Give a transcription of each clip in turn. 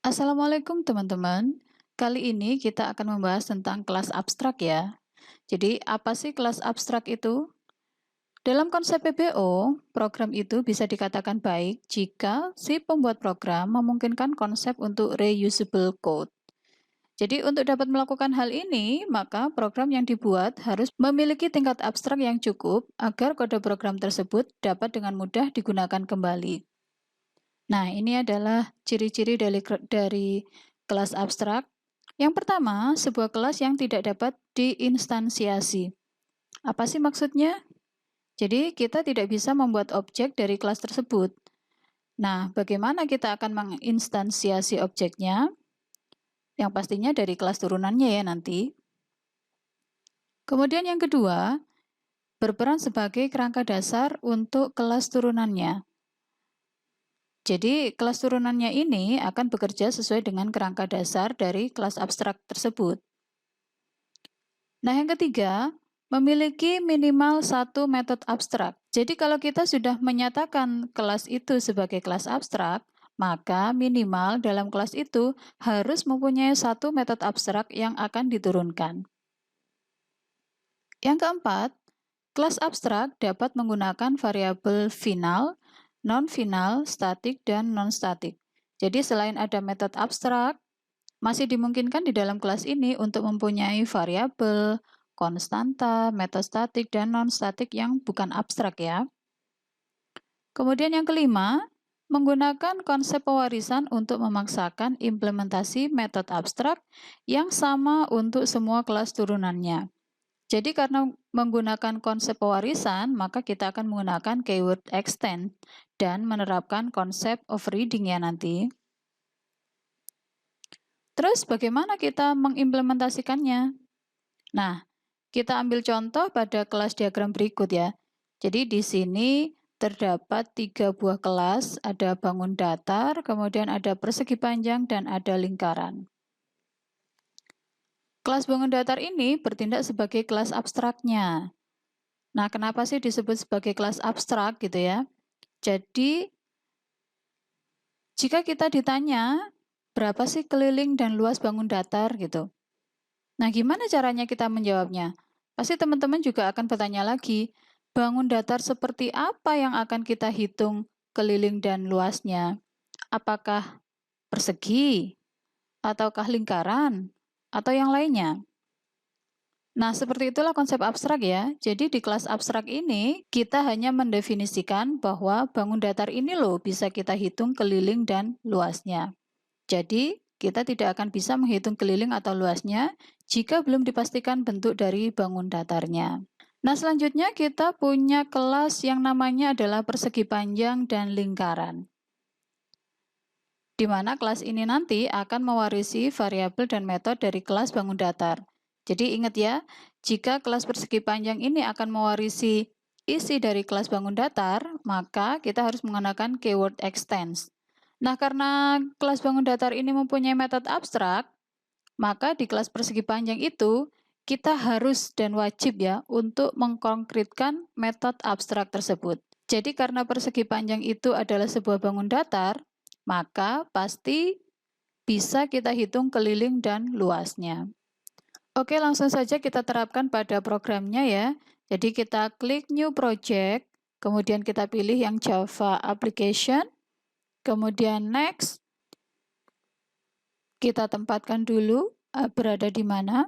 Assalamualaikum teman-teman. Kali ini kita akan membahas tentang kelas abstrak ya. Jadi apa sih kelas abstrak itu? Dalam konsep PBO, program itu bisa dikatakan baik jika si pembuat program memungkinkan konsep untuk reusable code. Jadi untuk dapat melakukan hal ini, maka program yang dibuat harus memiliki tingkat abstrak yang cukup agar kode program tersebut dapat dengan mudah digunakan kembali. Nah, ini adalah ciri-ciri dari kelas abstrak. Yang pertama, sebuah kelas yang tidak dapat diinstansiasi. Apa sih maksudnya? Jadi, kita tidak bisa membuat objek dari kelas tersebut. Nah, bagaimana kita akan menginstansiasi objeknya? Yang pastinya dari kelas turunannya ya nanti. Kemudian yang kedua, berperan sebagai kerangka dasar untuk kelas turunannya. Jadi, kelas turunannya ini akan bekerja sesuai dengan kerangka dasar dari kelas abstrak tersebut. Nah, yang ketiga, memiliki minimal satu metode abstrak. Jadi, kalau kita sudah menyatakan kelas itu sebagai kelas abstrak, maka minimal dalam kelas itu harus mempunyai satu metode abstrak yang akan diturunkan. Yang keempat, kelas abstrak dapat menggunakan variabel final, non-final, statik, dan non-statik. Jadi selain ada metode abstrak, masih dimungkinkan di dalam kelas ini untuk mempunyai variabel, konstanta, metode statik, dan non-statik yang bukan abstrak ya. Kemudian yang kelima, menggunakan konsep pewarisan untuk memaksakan implementasi metode abstrak yang sama untuk semua kelas turunannya. Jadi karena menggunakan konsep pewarisan, maka kita akan menggunakan keyword extend dan menerapkan konsep overriding ya nanti. Terus bagaimana kita mengimplementasikannya? Nah, kita ambil contoh pada kelas diagram berikut ya. Jadi di sini terdapat 3 buah kelas, ada bangun datar, kemudian ada persegi panjang, dan ada lingkaran. Kelas bangun datar ini bertindak sebagai kelas abstraknya. Nah, kenapa sih disebut sebagai kelas abstrak gitu ya? Jadi, jika kita ditanya, berapa sih keliling dan luas bangun datar gitu? Nah, gimana caranya kita menjawabnya? Pasti teman-teman juga akan bertanya lagi, bangun datar seperti apa yang akan kita hitung keliling dan luasnya? Apakah persegi? Ataukah lingkaran? Atau yang lainnya? Nah, seperti itulah konsep abstrak ya. Jadi di kelas abstrak ini, kita hanya mendefinisikan bahwa bangun datar ini loh bisa kita hitung keliling dan luasnya. Jadi, kita tidak akan bisa menghitung keliling atau luasnya jika belum dipastikan bentuk dari bangun datarnya. Nah, selanjutnya kita punya kelas yang namanya adalah persegi panjang dan lingkaran. Di mana kelas ini nanti akan mewarisi variabel dan metode dari kelas bangun datar. Jadi ingat ya, jika kelas persegi panjang ini akan mewarisi isi dari kelas bangun datar, maka kita harus menggunakan keyword extends. Nah, karena kelas bangun datar ini mempunyai metode abstrak, maka di kelas persegi panjang itu kita harus dan wajib ya untuk mengkonkretkan metode abstrak tersebut. Jadi karena persegi panjang itu adalah sebuah bangun datar, maka pasti bisa kita hitung keliling dan luasnya. Oke, langsung saja kita terapkan pada programnya ya. Jadi kita klik New Project, kemudian kita pilih yang Java Application, kemudian Next. Kita tempatkan dulu berada di mana.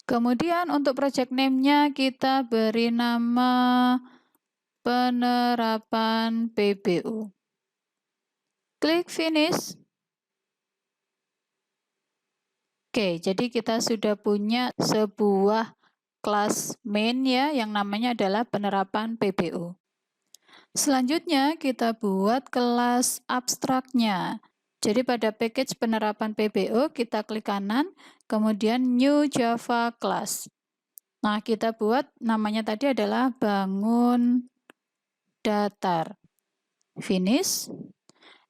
Kemudian untuk project name-nya kita beri nama penerapan PBO. Klik Finish. Oke, jadi kita sudah punya sebuah kelas main ya yang namanya adalah penerapan PBO. Selanjutnya kita buat kelas abstraknya. Jadi pada package penerapan PBO kita klik kanan, kemudian New Java Class. Nah, kita buat namanya tadi adalah bangun datar. Finish.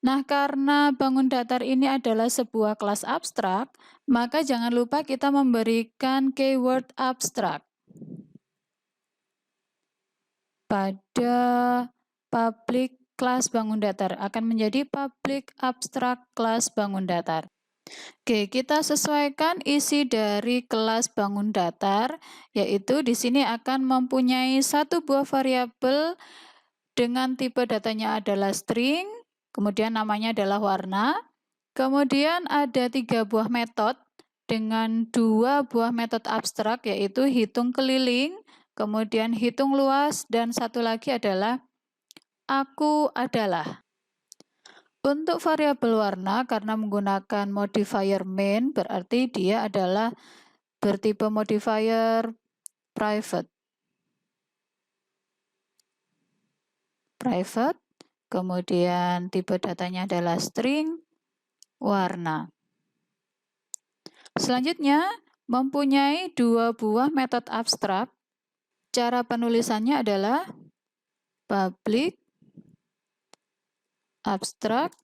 Nah, karena bangun datar ini adalah sebuah kelas abstrak, maka jangan lupa kita memberikan keyword abstrak pada public kelas bangun datar, akan menjadi public abstract kelas bangun datar. Oke, kita sesuaikan isi dari kelas bangun datar, yaitu di sini akan mempunyai satu buah variabel dengan tipe datanya adalah string, kemudian namanya adalah warna, kemudian ada 3 buah metode dengan 2 buah metode abstrak, yaitu hitung keliling, kemudian hitung luas, dan satu lagi adalah aku adalah. Untuk variabel warna, karena menggunakan modifier main, berarti dia adalah bertipe modifier private. Kemudian tipe datanya adalah string, warna. Selanjutnya, mempunyai 2 buah metode abstrak. Cara penulisannya adalah public abstract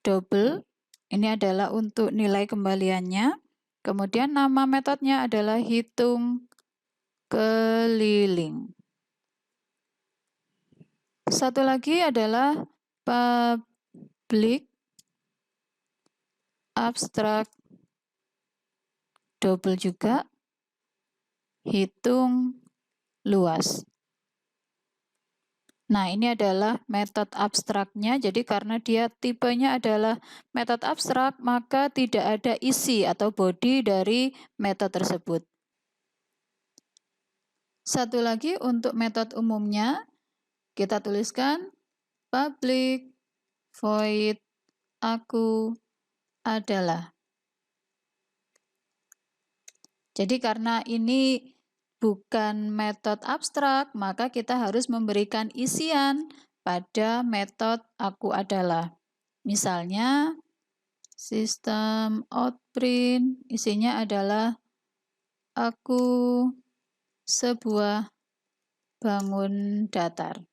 double. Ini adalah untuk nilai kembaliannya. Kemudian nama metodenya adalah hitung keliling. Satu lagi adalah public abstract double juga, hitung luas. Nah, ini adalah metode abstraknya. Jadi karena dia tipenya adalah metode abstrak, maka tidak ada isi atau body dari metode tersebut. Satu lagi untuk metode umumnya, kita tuliskan public void aku adalah. Jadi karena ini bukan metode abstrak, maka kita harus memberikan isian pada metode aku adalah. Misalnya, sistem outprint isinya adalah aku sebuah bangun datar.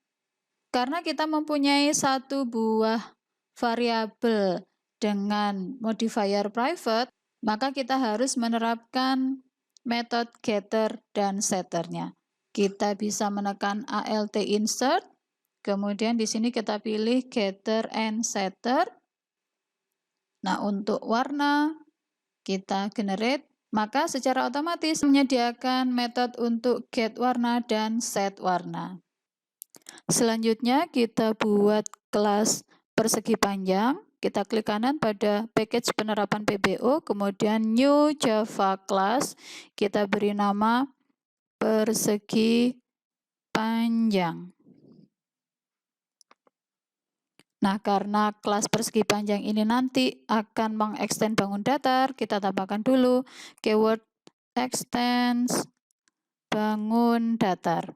Karena kita mempunyai satu buah variabel dengan modifier private, maka kita harus menerapkan metode getter dan setternya. Kita bisa menekan alt insert, kemudian di sini kita pilih getter and setter. Nah, untuk warna kita generate, maka secara otomatis menyediakan metode untuk get warna dan set warna. Selanjutnya kita buat kelas persegi panjang. Kita klik kanan pada package penerapan PBO, kemudian new Java class, kita beri nama persegi panjang. Nah, karena kelas persegi panjang ini nanti akan mengextend bangun datar, kita tambahkan dulu keyword extends bangun datar.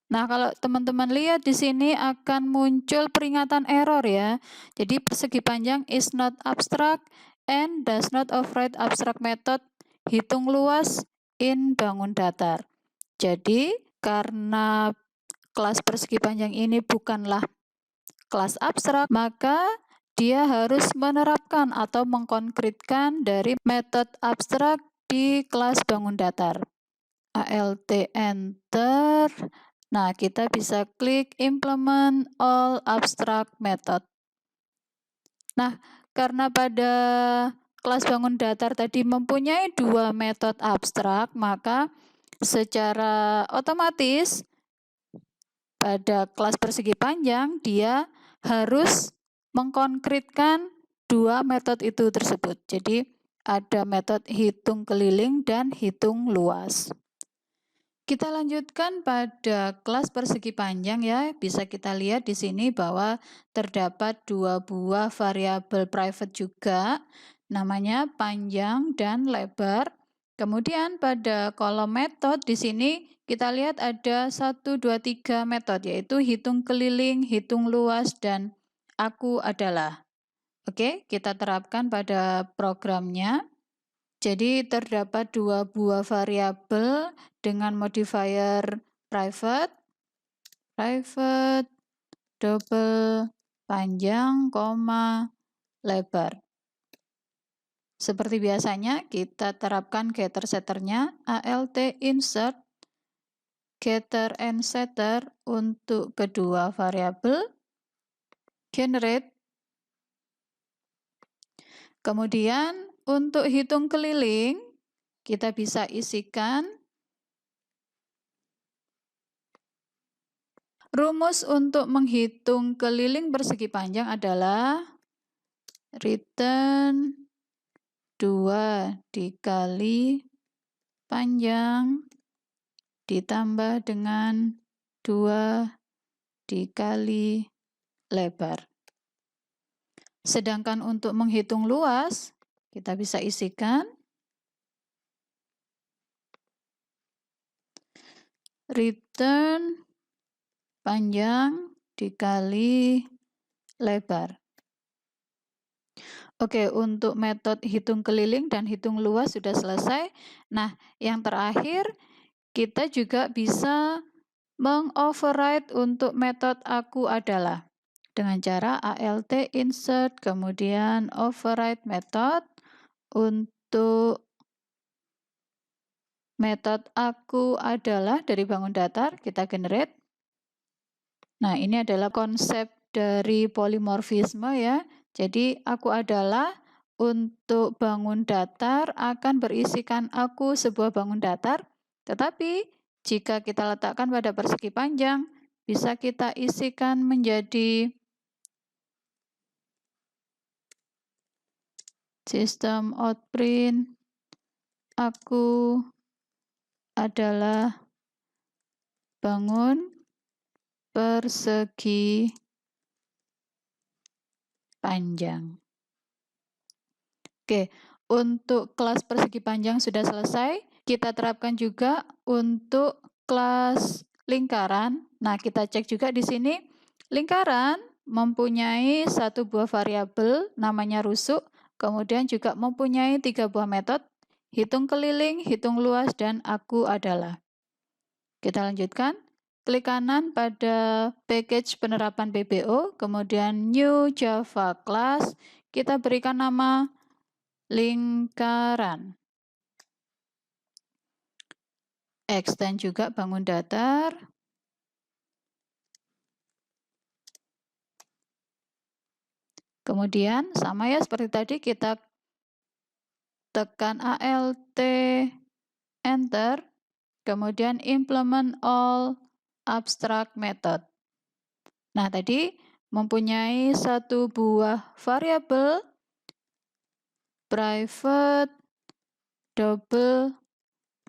Nah, kalau teman-teman lihat di sini akan muncul peringatan error ya. Jadi persegi panjang is not abstract and does not override abstract method hitung luas in bangun datar. Jadi karena kelas persegi panjang ini bukanlah kelas abstrak, maka dia harus menerapkan atau mengkonkretkan dari metode abstrak di kelas bangun datar. Alt enter. Nah, kita bisa klik implement all abstract method. Nah, karena pada kelas bangun datar tadi mempunyai 2 metode abstrak, maka secara otomatis pada kelas persegi panjang dia harus mengkonkretkan 2 metode itu tersebut. Jadi ada metode hitung keliling dan hitung luas. Kita lanjutkan pada kelas persegi panjang ya. Bisa kita lihat di sini bahwa terdapat 2 buah variabel private juga, namanya panjang dan lebar. Kemudian pada kolom metode di sini kita lihat ada 1, 2, 3 metode, yaitu hitung keliling, hitung luas, dan aku adalah. Oke, kita terapkan pada programnya. Jadi terdapat 2 buah variabel dengan modifier private double panjang, lebar. Seperti biasanya kita terapkan getter setternya alt insert. getter and setter untuk kedua variabel, generate. Kemudian untuk hitung keliling, kita bisa isikan rumus untuk menghitung keliling persegi panjang adalah return 2 dikali panjang ditambah dengan 2 dikali lebar. Sedangkan untuk menghitung luas, kita bisa isikan return panjang dikali lebar. Oke, untuk metode hitung keliling dan hitung luas sudah selesai. Nah, yang terakhir, kita juga bisa mengoverride untuk metode aku adalah dengan cara alt insert, kemudian override method untuk metode aku adalah dari bangun datar, kita generate. Nah, ini adalah konsep dari polimorfisme ya. Jadi, aku adalah untuk bangun datar akan berisikan aku sebuah bangun datar, tetapi jika kita letakkan pada persegi panjang, bisa kita isikan menjadi sistem outprint aku adalah bangun persegi panjang. Oke, untuk kelas persegi panjang sudah selesai. Kita terapkan juga untuk kelas lingkaran. Nah, kita cek juga di sini. Lingkaran mempunyai satu buah variabel namanya rusuk, kemudian juga mempunyai 3 buah metode, hitung keliling, hitung luas, dan aku adalah. Kita lanjutkan. Klik kanan pada package penerapan PBO, kemudian new Java class, kita berikan nama lingkaran. Extend juga bangun datar. Kemudian sama ya seperti tadi, kita tekan alt enter, kemudian implement all abstract method. Nah, tadi mempunyai satu buah variabel private double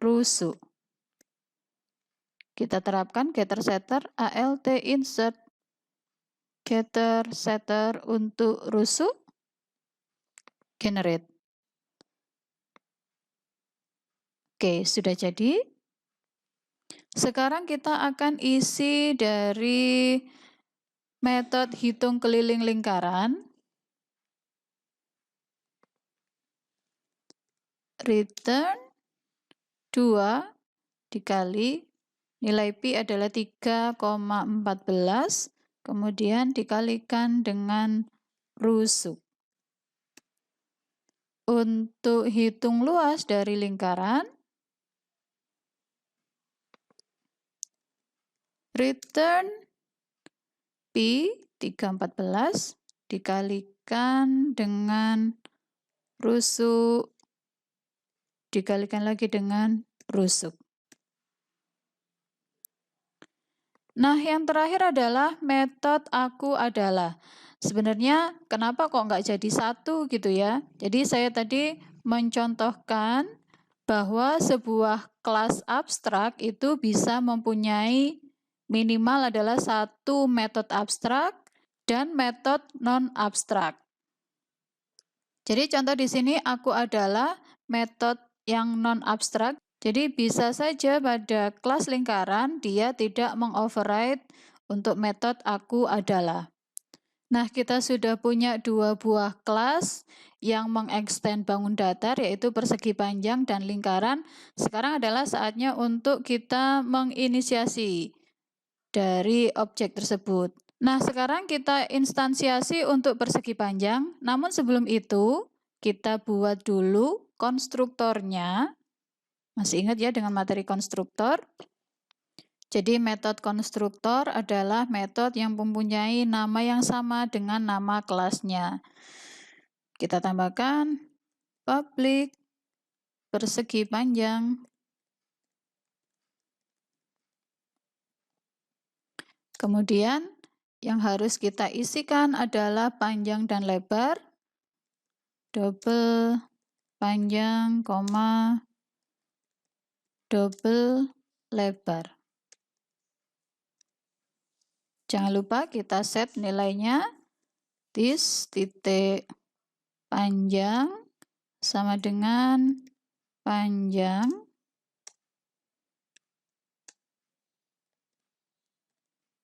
rusuk. Kita terapkan getter setter alt insert getter setter untuk rusuk, generate. Oke, sudah jadi. Sekarang kita akan isi dari metode hitung keliling lingkaran. Return 2 dikali nilai pi adalah 3,14, kemudian dikalikan dengan rusuk. Untuk hitung luas dari lingkaran, return pi 3,14 dikalikan dengan rusuk, dikalikan lagi dengan rusuk. Nah, yang terakhir adalah metode aku adalah. Sebenarnya kenapa kok nggak jadi satu gitu ya? Jadi saya tadi mencontohkan bahwa sebuah kelas abstrak itu bisa mempunyai minimal adalah satu metode abstrak dan metode non-abstrak. Jadi contoh di sini aku adalah metode yang non-abstrak. Jadi bisa saja pada kelas lingkaran dia tidak mengoverride untuk metode aku adalah. Nah, kita sudah punya 2 buah kelas yang mengextend bangun datar yaitu persegi panjang dan lingkaran. Sekarang adalah saatnya untuk kita menginisiasi dari objek tersebut. Nah, sekarang kita instansiasi untuk persegi panjang. Namun sebelum itu, kita buat dulu konstruktornya. Masih ingat ya dengan materi konstruktor? Jadi metode konstruktor adalah metode yang mempunyai nama yang sama dengan nama kelasnya. Kita tambahkan public persegi panjang. Kemudian yang harus kita isikan adalah panjang dan lebar. Double panjang, koma, double lebar. Jangan lupa kita set nilainya. This titik panjang sama dengan panjang.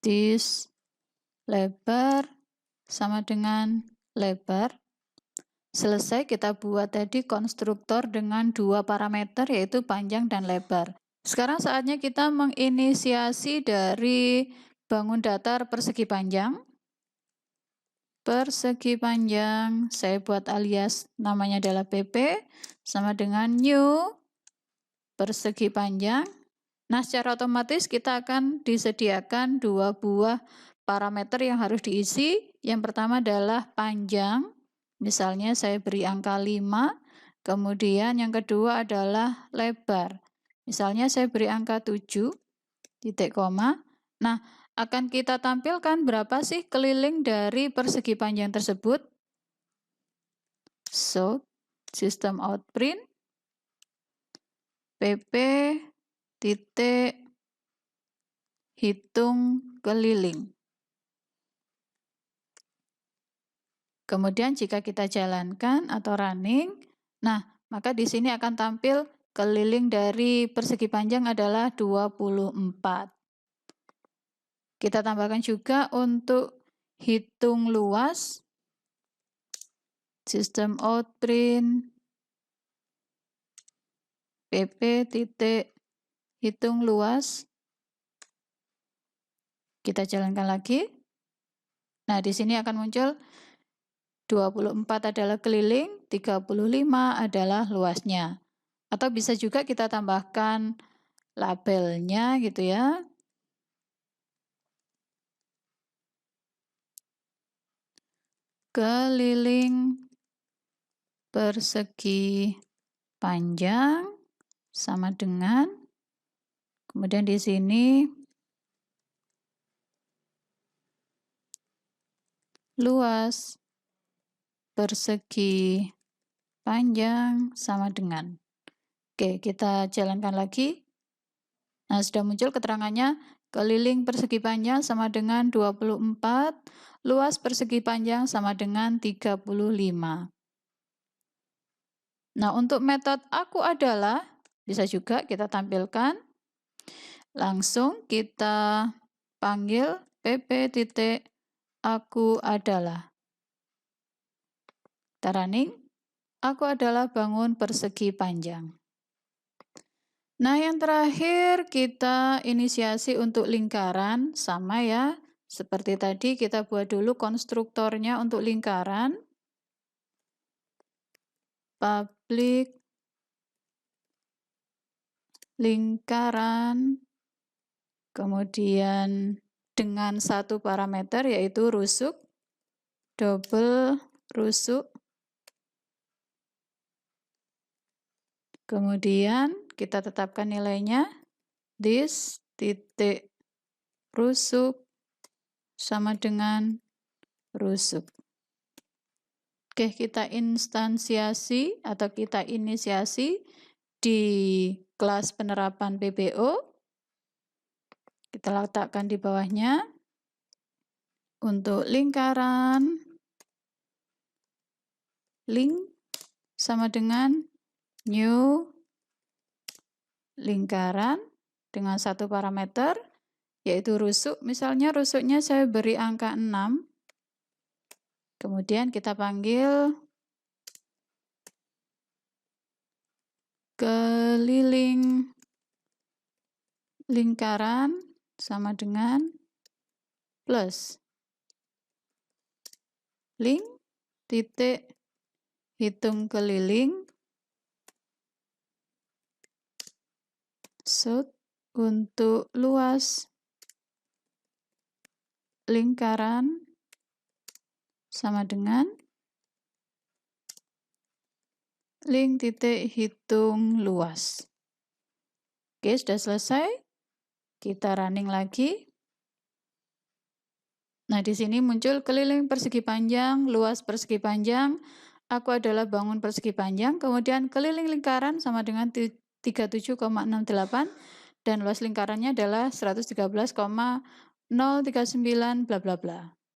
This lebar sama dengan lebar. Selesai, kita buat tadi konstruktor dengan dua parameter yaitu panjang dan lebar. Sekarang saatnya kita menginisiasi dari bangun datar persegi panjang. Persegi panjang, saya buat alias namanya adalah PP, sama dengan new persegi panjang. Nah, secara otomatis kita akan disediakan dua buah parameter yang harus diisi. Yang pertama adalah panjang, misalnya saya beri angka 5, kemudian yang kedua adalah lebar. Misalnya saya beri angka 7, titik koma. Nah, akan kita tampilkan berapa sih keliling dari persegi panjang tersebut. So, system out print, PP, titik, hitung keliling. Kemudian jika kita jalankan atau running, nah maka di sini akan tampil keliling dari persegi panjang adalah 24. Kita tambahkan juga untuk hitung luas, sistem out print, PP titik hitung luas. Kita jalankan lagi. Nah, di sini akan muncul 24 adalah keliling, 35 adalah luasnya. Atau bisa juga kita tambahkan labelnya gitu ya. Keliling persegi panjang sama dengan, kemudian di sini luas persegi panjang sama dengan. Oke, kita jalankan lagi. Nah, sudah muncul keterangannya, keliling persegi panjang sama dengan 24, luas persegi panjang sama dengan 35. Nah, untuk metode aku adalah, bisa juga kita tampilkan. Langsung kita panggil pp titik aku adalah. Kita running, aku adalah bangun persegi panjang. Nah, yang terakhir kita inisiasi untuk lingkaran, sama ya. Seperti tadi kita buat dulu konstruktornya untuk lingkaran. Public lingkaran, kemudian dengan satu parameter yaitu rusuk, double rusuk. Kemudian kita tetapkan nilainya, this titik rusuk sama dengan rusuk. Oke, kita instansiasi atau kita inisiasi di kelas penerapan PBO. Kita letakkan di bawahnya. Untuk lingkaran, link sama dengan new lingkaran dengan satu parameter, yaitu rusuk. Misalnya rusuknya saya beri angka 6. Kemudian kita panggil keliling lingkaran sama dengan plus link titik hitung keliling. So, untuk luas lingkaran sama dengan link titik hitung luas. Oke, sudah selesai. Kita running lagi. Nah, di sini muncul keliling persegi panjang, luas persegi panjang. Aku adalah bangun persegi panjang, kemudian keliling lingkaran sama dengan 37,68 dan luas lingkarannya adalah 113,039 bla bla bla.